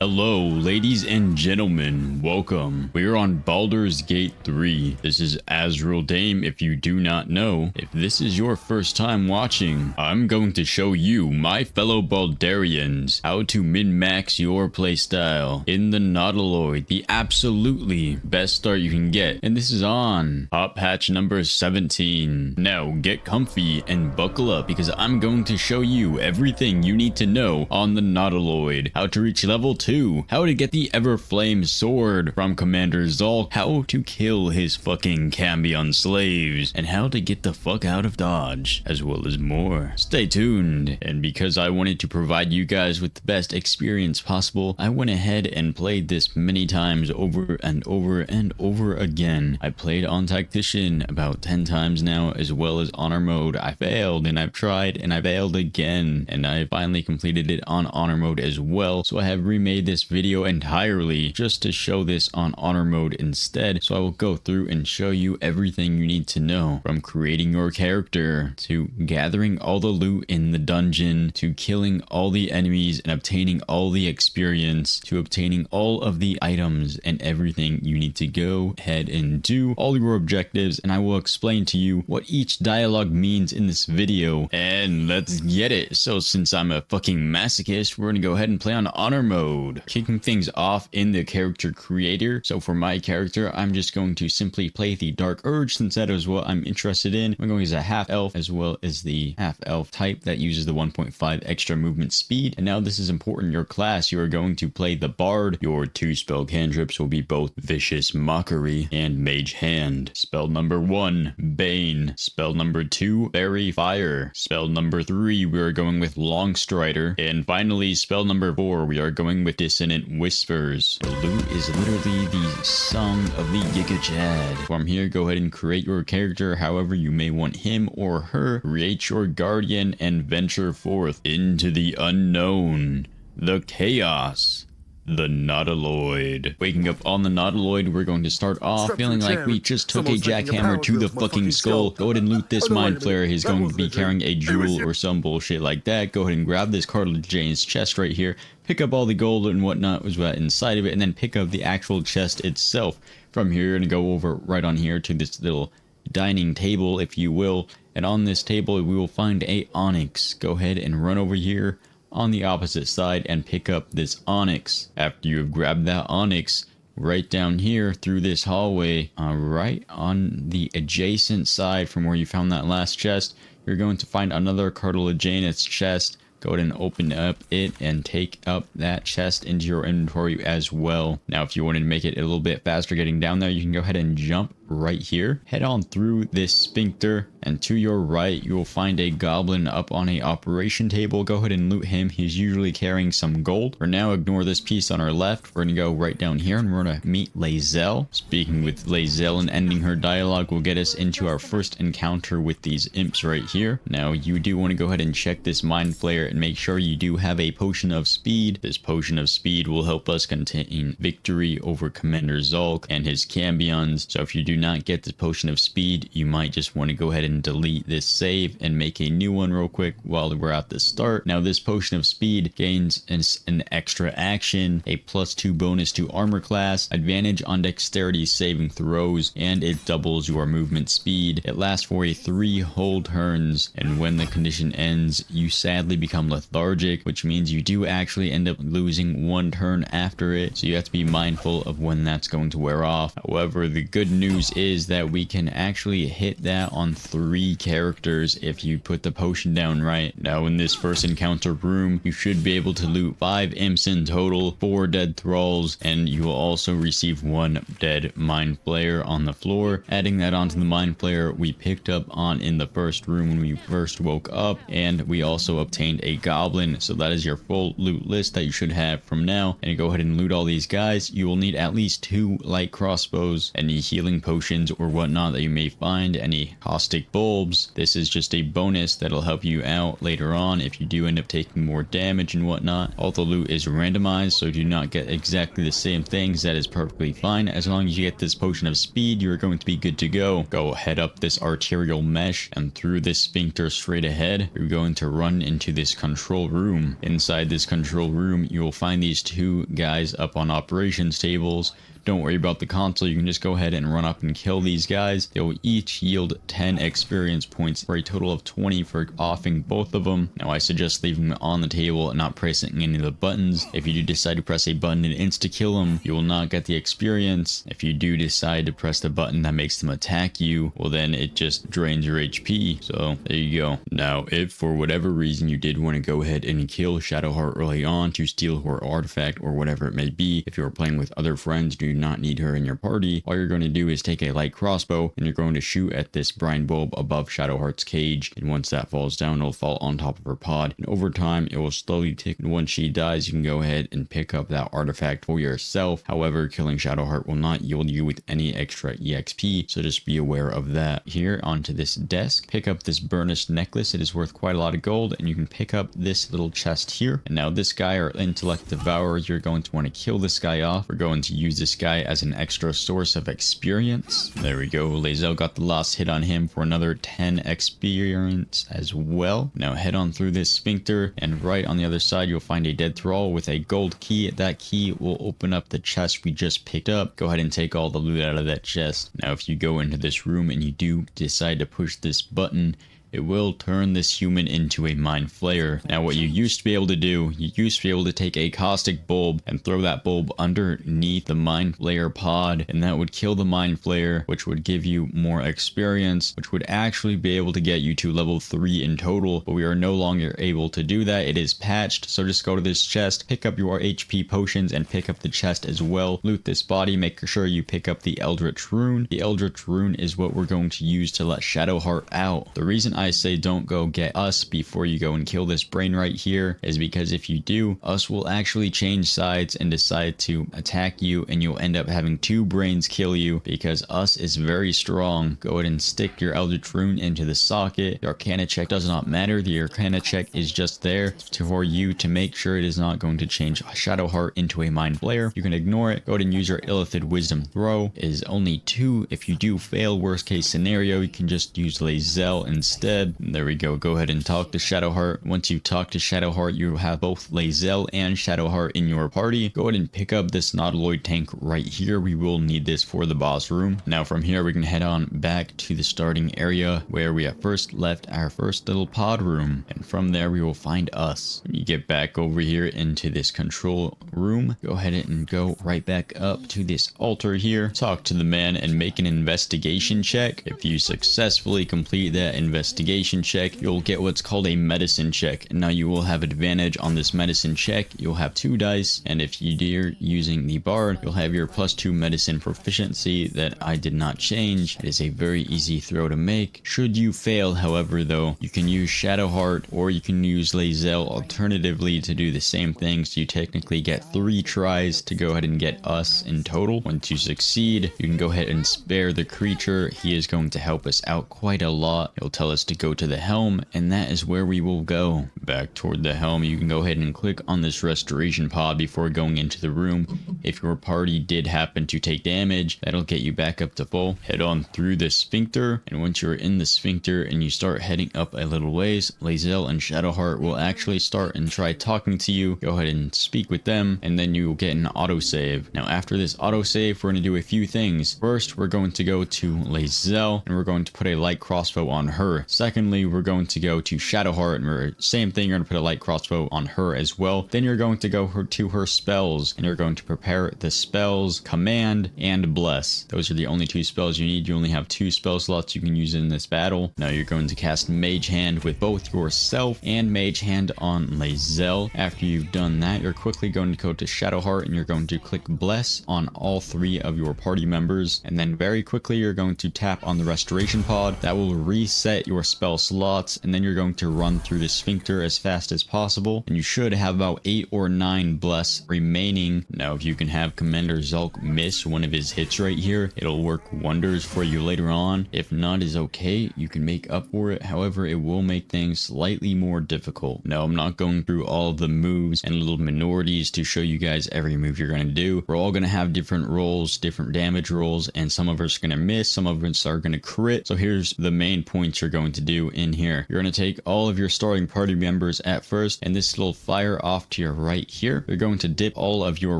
Hello, ladies and gentlemen, welcome. We're on Baldur's Gate 3. This is Azrael Dame if you do not know. If this is your first time watching, I'm going to show you, my fellow Baldurians, how to min-max your playstyle in the Nautiloid, the absolutely best start you can get. And this is on Hot Patch number 17. Now, get comfy and buckle up because I'm going to show you everything you need to know on the Nautiloid. How to reach level 2. How to get the Everflame sword from Commander Zhalk, how to kill his fucking Cambion slaves, and how to get the fuck out of Dodge, as well as more. Stay tuned. And because I wanted to provide you guys with the best experience possible, I went ahead and played this many times over and over and over again. I played on Tactician about 10 times now, as well as Honor Mode. I failed, and I've tried, and I failed again, and I finally completed it on Honor Mode as well, so I have remade this video entirely just to show this on Honor Mode instead. So I will go through and show you everything you need to know, from creating your character to gathering all the loot in the dungeon to killing all the enemies and obtaining all the experience to obtaining all of the items and everything you need to go ahead and do all your objectives, and I will explain to you what each dialogue means in this video. And let's get it. So since I'm a fucking masochist, we're gonna go ahead and play on Honor Mode. Kicking things off in the character creator. So for my character, I'm just going to simply play the Dark Urge since that is what I'm interested in. I'm going as a half elf as well as the half elf type that uses the 1.5 extra movement speed. And now this is important. Your class, you are going to play the Bard. Your 2 spell cantrips will be both Vicious Mockery and Mage Hand. Spell number 1, Bane. Spell number 2, Fairy Fire. Spell number 3, we are going with Longstrider. And finally, spell number 4, we are going with Dissonant Whispers. The loot is literally the song of the Giga Chad. From here, go ahead and create your character however you may want him or her. Create your guardian and venture forth into the unknown, the chaos, the Nautiloid. Waking up on the Nautiloid, we're going to start off feeling like we just took a jackhammer to the fucking skull. Go ahead and loot this mind flayer. He's going to be carrying a jewel or some bullshit like that. Go ahead and grab this cartilage's chest right here. Pick up all the gold and whatnot was inside of it, and then pick up the actual chest itself. From here, you're going to go over right on here to this little dining table, if you will. And on this table, we will find a onyx. Go ahead and run over here on the opposite side and pick up this onyx. After you have grabbed that onyx, right down here through this hallway, right on the adjacent side from where you found that last chest, you're going to find another cartilageous chest. Go ahead and open up it and take up that chest into your inventory as well. Now, if you wanted to make it a little bit faster getting down there, you can go ahead and jump right here. Head on through this sphincter, and to your right, you will find a goblin up on a operation table. Go ahead and loot him. He's usually carrying some gold. For now, ignore this piece on our left. We're going to go right down here, and we're going to meet Lae'zel. Speaking with Lae'zel and ending her dialogue will get us into our first encounter with these imps right here. Now, you do want to go ahead and check this mind flayer and make sure you do have a potion of speed. This potion of speed will help us contain victory over Commander Zhalk and his Cambions. So if you do not get this potion of speed, you might just want to go ahead and delete this save and make a new one real quick while we're at the start. Now, this potion of speed gains an extra action, a +2 bonus to armor class, advantage on dexterity saving throws, and it doubles your movement speed. It lasts for 3 whole turns, and when the condition ends, you sadly become lethargic, which means you do actually end up losing 1 turn after it, so you have to be mindful of when that's going to wear off. However, the good news is that we can actually hit that on 3 characters if you put the potion down right. Now, in this first encounter room, you should be able to loot 5 imps in total, 4 dead thralls, and you will also receive 1 dead mind flayer on the floor. Adding that onto the mind flayer we picked up on in the first room when we first woke up, and we also obtained a goblin. So that is your full loot list that you should have from now. And go ahead and loot all these guys. You will need at least 2 light crossbows, any healing potions potions or whatnot that you may find, any caustic bulbs. This is just a bonus that'll help you out later on if you do end up taking more damage and whatnot. All the loot is randomized, so do not get exactly the same things. That is perfectly fine. As long as you get this potion of speed, you're going to be good to go. Go head up this arterial mesh and through this sphincter straight ahead. You're going to run into this control room. Inside this control room, you will find these two guys up on operations tables. Don't worry about the console, you can just go ahead and run up and kill these guys. They will each yield 10 experience points for a total of 20 for offing both of them. Now I suggest leaving them on the table and not pressing any of the buttons. If you do decide to press a button and insta-kill them, you will not get the experience. If you do decide to press the button that makes them attack you, well then it just drains your HP. So there you go. Now if for whatever reason you did want to go ahead and kill Shadowheart early on to steal her artifact or whatever it may be, if you're playing with other friends, do not need her in your party. All you're going to do is take a light crossbow and you're going to shoot at this brine bulb above Shadowheart's cage, and once that falls down, it'll fall on top of her pod, and over time it will slowly tick, and once she dies you can go ahead and pick up that artifact for yourself. However, killing Shadowheart will not yield you with any extra EXP, so just be aware of that. Here onto this desk, pick up this burnished necklace. It is worth quite a lot of gold, and you can pick up this little chest here. And now this guy, our Intellect Devourer, you're going to want to kill this guy off. We're going to use this guy as an extra source of experience. There we go. Lae'zel got the last hit on him for another 10 experience as well. Now head on through this sphincter, and right on the other side you'll find a dead thrall with a gold key. That key will open up the chest we just picked up. Go ahead and take all the loot out of that chest. Now if you go into this room and you do decide to push this button, it will turn this human into a mind flayer. Now what you used to be able to do, you used to be able to take a caustic bulb and throw that bulb underneath the mind flayer pod, and that would kill the mind flayer, which would give you more experience, which would actually be able to get you to level 3 in total, but we are no longer able to do that. It is patched, so just go to this chest, pick up your HP potions, and pick up the chest as well. Loot this body, make sure you pick up the Eldritch Rune. The Eldritch Rune is what we're going to use to let Shadowheart out. The reason I say don't go get us before you go and kill this brain right here is because if you do, us will actually change sides and decide to attack you, and you'll end up having 2 brains kill you because us is very strong. Go ahead and stick your Eldritch Rune into the socket. The Arcana check does not matter. The Arcana check is just there for you to make sure it is not going to change Shadowheart into a mind flayer. You can ignore it. Go ahead and use your Illithid Wisdom throw. It is only 2. If you do fail, worst case scenario, you can just use Lae'zel instead. There we go. Go ahead and talk to Shadowheart. Once you talk to Shadowheart, you have both Lae'zel and Shadowheart in your party. Go ahead and pick up this Nautiloid tank right here. We will need this for the boss room. Now from here we can head on back to the starting area where we have first left our first little pod room, and from there we will find us. When you get back over here into this control room, go ahead and go right back up to this altar here. Talk to the man and make an investigation check. If you successfully complete that investigation check, you'll get what's called a medicine check, and now you will have advantage on this medicine check. You'll have 2 dice, and if you're using the bard, you'll have your +2 medicine proficiency that I did not change. It is a very easy throw to make. Should you fail, however, though, you can use Shadowheart or you can use Lae'zel alternatively to do the same thing, so you technically get 3 tries to go ahead and get us in total. Once you succeed, you can go ahead and spare the creature. He is going to help us out quite a lot. He'll tell us to go to the helm, and that is where we will go. Back toward the helm, you can go ahead and click on this restoration pod before going into the room. If your party did happen to take damage, that'll get you back up to full. Head on through the sphincter, and once you're in the sphincter and you start heading up a little ways, Lae'zel and Shadowheart will actually start and try talking to you. Go ahead and speak with them, and then you will get an autosave. Now after this autosave, we're going to do a few things. First, we're going to go to Lae'zel, and we're going to put a light crossbow on her. Secondly, we're going to go to Shadowheart, and same thing, you're going to put a light crossbow on her as well. Then you're going to go to her spells, and you're going to prepare the spells Command and Bless. Those are the only 2 spells you need. You only have 2 spell slots you can use in this battle. Now you're going to cast Mage Hand with both yourself and Mage Hand on Lae'zel. After you've done that, you're quickly going to go to Shadowheart, and you're going to click Bless on all 3 of your party members, and then very quickly you're going to tap on the restoration pod. That will reset your spell slots, and then you're going to run through the sphincter as fast as possible, and you should have about 8 or 9 bless remaining. Now if you can have Commander Zhalk miss one of his hits right here, it'll work wonders for you later on. If not, is okay, you can make up for it. However, it will make things slightly more difficult. Now I'm not going through all of the moves and little minorities to show you guys every move you're going to do. We're all going to have different rolls, different damage rolls, and some of us are going to miss, some of us are going to crit. So here's the main points you're going to do in here. You're going to take all of your starting party members at first, and this little fire off to your right here. You're going to dip all of your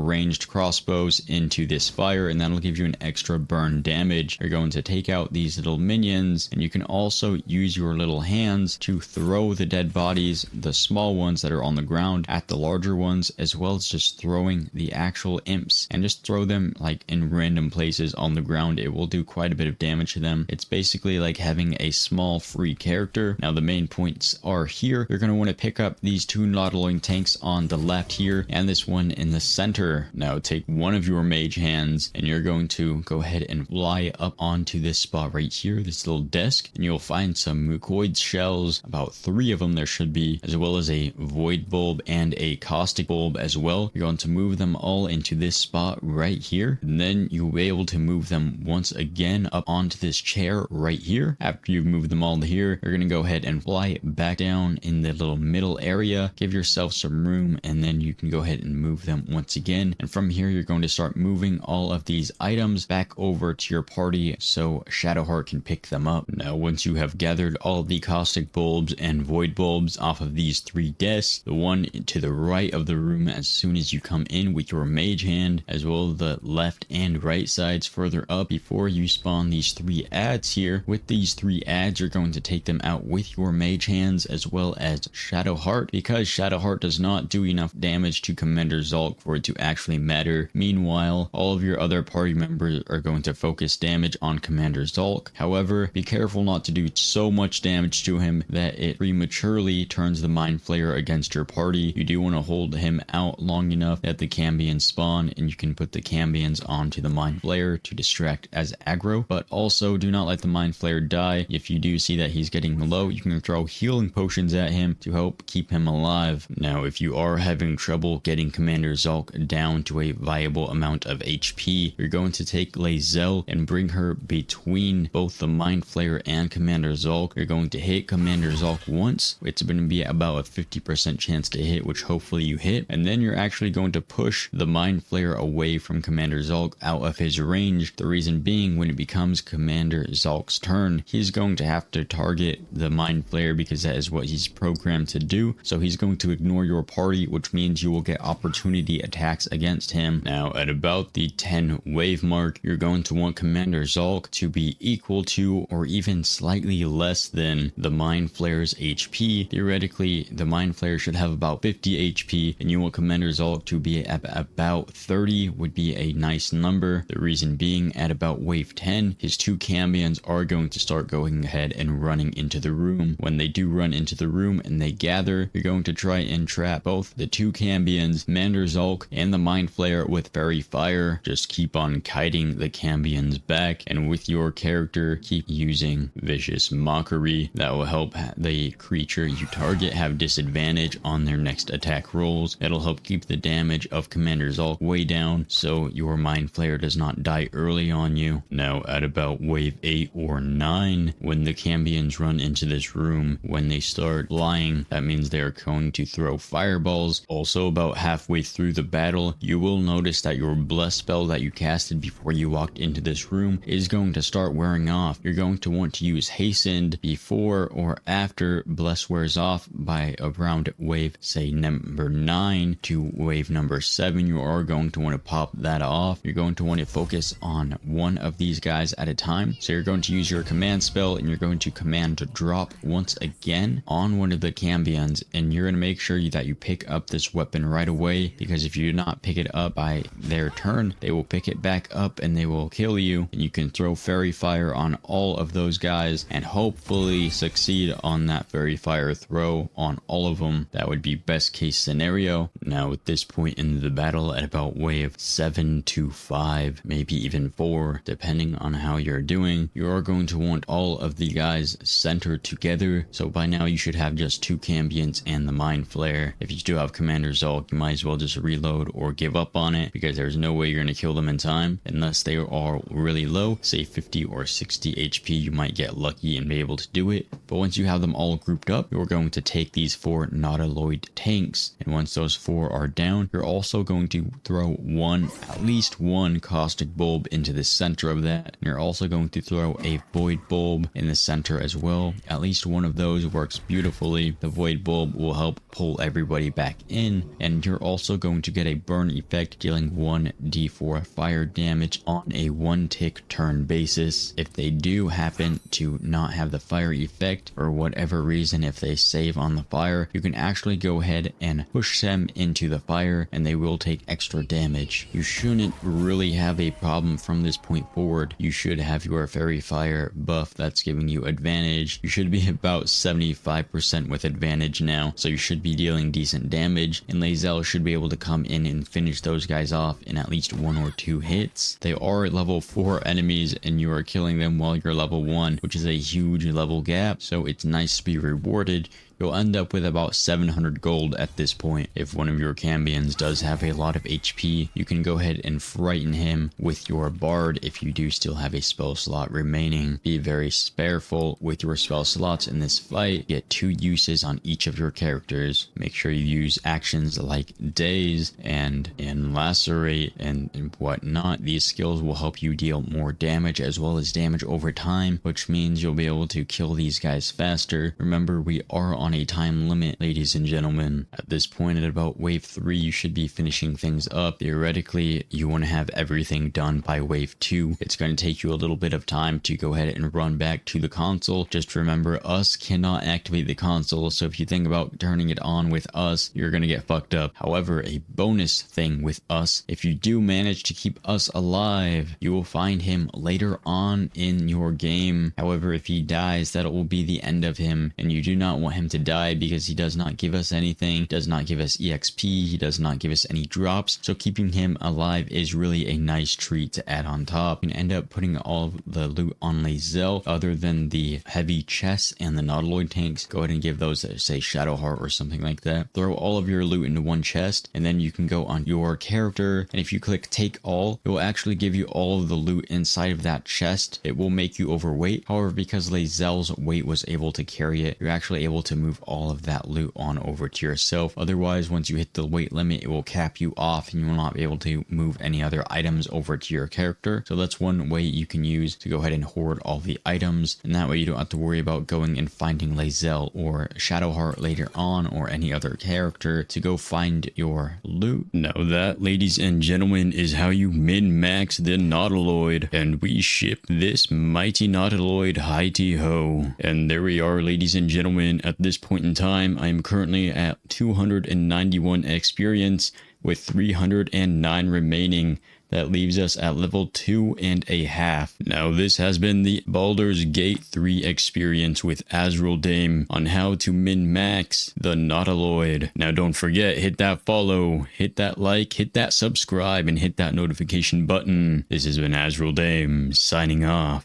ranged crossbows into this fire, and that'll give you an extra burn damage. You're going to take out these little minions, and you can also use your little hands to throw the dead bodies, the small ones that are on the ground, at the larger ones, as well as just throwing the actual imps, and just throw them like in random places on the ground. It will do quite a bit of damage to them. It's basically like having a small free character. Now the main points are here. You're going to want to pick up these 2 Nautiloid tanks on the left here, and this one in the center. Now take one of your mage hands, and you're going to go ahead and fly up onto this spot right here, this little desk, and you'll find some mucoid shells, about 3 of them there should be, as well as a void bulb and a caustic bulb as well. You're going to move them all into this spot right here, and then you'll be able to move them once again up onto this chair right here. After you've moved them all to here, you're going to go ahead and fly back down in the little middle area, give yourself some room, and then you can go ahead and move them once again. And from here, you're going to start moving all of these items back over to your party so Shadowheart can pick them up. Now, once you have gathered all the caustic bulbs and void bulbs off of these 3 desks, the one to the right of the room as soon as you come in with your mage hand, as well as the left and right sides further up before you spawn these 3 adds here. With these 3 adds, you're going to take them out with your mage hands as well as Shadowheart, because Shadowheart does not do enough damage to Commander Zhalk for it to actually matter. Meanwhile, all of your other party members are going to focus damage on Commander Zhalk. However, be careful not to do so much damage to him that it prematurely turns the Mind Flayer against your party. You do want to hold him out long enough that the Cambions spawn, and you can put the Cambions onto the Mind Flayer to distract as aggro, but also do not let the Mind Flayer die. If you do see that he's getting low, you can throw healing potions at him to help keep him alive. Now, if you are having trouble getting Commander Zhalk down to a viable amount of HP, you're going to take Lae'zel and bring her between both the Mind Flayer and Commander Zhalk. You're going to hit Commander Zhalk once. It's going to be about a 50% chance to hit, which hopefully you hit, and then you're actually going to push the Mind Flayer away from Commander Zhalk out of his range. The reason being, when it becomes Commander Zhalk's turn, he's going to have to target the Mind Flayer because that is what he's programmed to do. So he's going to ignore your party, which means you will get opportunity attacks against him. Now, at about the 10 wave mark, you're going to want Commander Zhalk to be equal to or even slightly less than the Mind Flayer's HP. Theoretically, the Mind Flayer should have about 50 HP, and you want Commander Zhalk to be at about 30 would be a nice number. The reason being, at about wave 10, his 2 Cambions are going to start going ahead and running into the room. When they do run into the room and they gather, you're going to try and trap both the 2 Cambions, Commander Zhalk, and the Mind Flayer with Fairy Fire. Just keep on kiting the Cambions back, and with your character, keep using Vicious Mockery. That will help the creature you target have disadvantage on their next attack rolls. That'll help keep the damage of Commander Zhalk way down so your Mind Flayer does not die early on you. Now, at about wave 8 or 9, when the Cambions run into this room, when they start flying, that means they are going to throw fireballs. Also, about halfway through the battle, you will notice that your bless spell that you casted before you walked into this room is going to start wearing off. You're going to want to use hastened before or after bless wears off by around wave, say, number 9 to wave number 7. You are going to want to pop that off. You're going to want to focus on one of these guys at a time. So you're going to use your command spell, and you're going to command to drop once again on one of the Cambions, and you're going to make sure that you pick up this weapon right away, because if you do not pick it up by their turn, they will pick it back up and they will kill you. And you can throw Fairy Fire on all of those guys and hopefully succeed on that Fairy Fire throw on all of them. That would be best case scenario. Now, at this point in the battle, at about wave 7 to 5, maybe even 4, depending on how you're doing, you are going to want all of the guys center together. So by now you should have just 2 Cambions and the Mind Flare. If you do have Commander Zhalk, you might as well just reload or give up on it, because there's no way you're going to kill them in time unless they are really low, say 50 or 60 HP. You might get lucky and be able to do it. But once you have them all grouped up, you're going to take these 4 Nautiloid tanks, and once those 4 are down, you're also going to throw at least one caustic bulb into the center of that. And you're also going to throw a void bulb in the center as well. At least one of those works beautifully. The void bulb will help pull everybody back in, and you're also going to get a burn effect dealing 1d4 fire damage on a 1-tick turn basis. If they do happen to not have the fire effect for whatever reason, if they save on the fire, you can actually go ahead and push them into the fire and they will take extra damage. You shouldn't really have a problem from this point forward. You should have your fairy fire buff that's giving you advantage. You should be about 75% with advantage now, so you should be dealing decent damage, and Lae'zel should be able to come in and finish those guys off in at least 1 or 2 hits. They are level 4 enemies and you are killing them while you're level 1, which is a huge level gap, so it's nice to be rewarded. You'll end up with about 700 gold at this point. If one of your Cambions does have a lot of HP, you can go ahead and frighten him with your Bard if you do still have a spell slot remaining. Be very spareful with your spell slots in this fight. Get 2 uses on each of your characters. Make sure you use actions like Daze and Lacerate and whatnot. These skills will help you deal more damage as well as damage over time, which means you'll be able to kill these guys faster. Remember, we are on a time limit, ladies and gentlemen. At this point, at about wave 3, you should be finishing things up. Theoretically, you want to have everything done by wave 2. It's going to take you a little bit of time to go ahead and run back to the console. Just remember, us cannot activate the console, so if you think about turning it on with us, you're going to get fucked up. However, a bonus thing with us, if you do manage to keep us alive, you will find him later on in your game. However, if he dies, that will be the end of him, and you do not want him to die because he does not give us anything, does not give us EXP, he does not give us any drops, so keeping him alive is really a nice treat to add on top. You can end up putting all of the loot on Lae'zel other than the heavy chests and the Nautiloid tanks. Go ahead and give those, say, Shadowheart or something like that. Throw all of your loot into one chest, and then you can go on your character, and if you click take all, it will actually give you all of the loot inside of that chest. It will make you overweight. However, because Lae'zel's weight was able to carry it, you're actually able to move all of that loot on over to yourself. Otherwise, once you hit the weight limit, it will cap you off and you will not be able to move any other items over to your character. So that's one way you can use to go ahead and hoard all the items, and that way you don't have to worry about going and finding Lae'zel or Shadowheart later on, or any other character to go find your loot. Now that, ladies and gentlemen, is how you min-max the Nautiloid, and we ship this mighty Nautiloid hi-ti-ho. And there we are, ladies and gentlemen. At this point in time, I am currently at 291 experience with 309 remaining. That leaves us at level 2.5. Now this has been the Baldur's Gate 3 experience with Azrael Dame on how to min-max the Nautiloid. Now don't forget, hit that follow, hit that like, hit that subscribe, and hit that notification button. This has been Azrael Dame, signing off.